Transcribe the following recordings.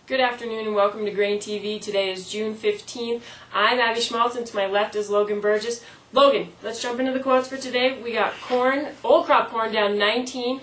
Good afternoon and welcome to GrainTV. Today is June 15th. I'm Abby Schmaltz. To my left is Logan Burgess. Logan, let's jump into the quotes for today. We got corn, old crop corn down 19,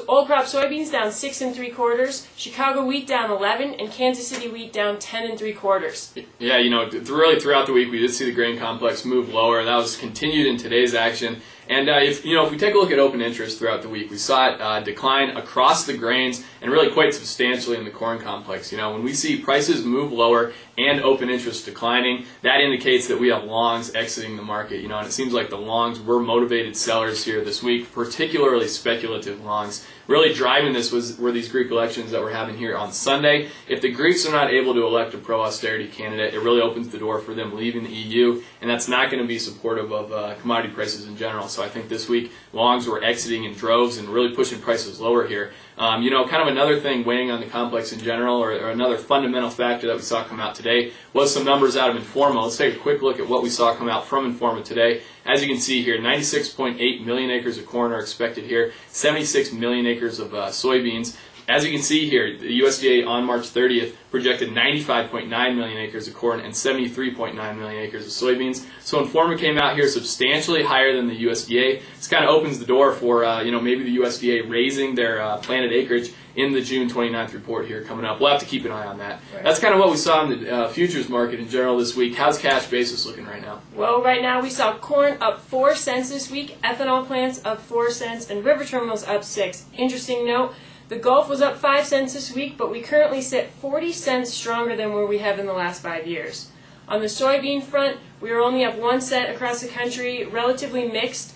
old crop soybeans down 6 3/4, Chicago wheat down 11, and Kansas City wheat down 10 3/4. Yeah, really throughout the week we did see the grain complex move lower. That was continued in today's action. And if we take a look at open interest throughout the week, we saw it decline across the grains and really quite substantially in the corn complex. When we see prices move lower and open interest declining, that indicates that we have longs exiting the market. And it seems like the longs were motivated sellers here this week, particularly speculative longs. Really driving this were these Greek elections that we're having here on Sunday. If the Greeks are not able to elect a pro-austerity candidate, it really opens the door for them leaving the EU, and that's not going to be supportive of commodity prices in general. So I think this week longs were exiting in droves and really pushing prices lower here. Kind of another thing weighing on the complex in general, or another fundamental factor that we saw come out today, was some numbers out of Informa. Let's take a quick look at what we saw come out from Informa today. As you can see here, 96.8 million acres of corn are expected here, 76 million acres of soybeans. As you can see here, the USDA on March 30th projected 95.9 million acres of corn and 73.9 million acres of soybeans. So Informa came out here substantially higher than the USDA. This kind of opens the door for maybe the USDA raising their planted acreage in the June 29th report here coming up. We'll have to keep an eye on that. Right. That's kind of what we saw in the futures market in general this week. How's cash basis looking right now? Well, right now we saw corn up 4 cents this week, ethanol plants up 4 cents, and river terminals up 6. Interesting note, the Gulf was up 5 cents this week, but we currently sit 40 cents stronger than where we have in the last 5 years. On the soybean front, we were only up 1 cent across the country, relatively mixed.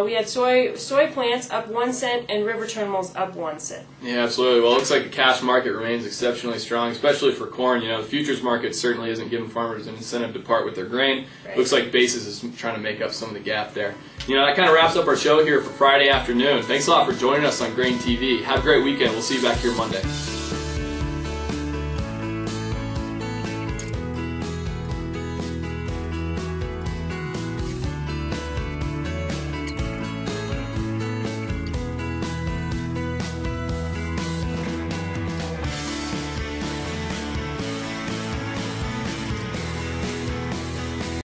We had soy plants up 1 cent and river terminals up 1 cent. Yeah, absolutely. Well, it looks like the cash market remains exceptionally strong, especially for corn. The futures market certainly isn't giving farmers an incentive to part with their grain. Right. Looks like basis is trying to make up some of the gap there. That kind of wraps up our show here for Friday afternoon. Thanks a lot for joining us on GrainTV. Have a great weekend. We'll see you back here Monday.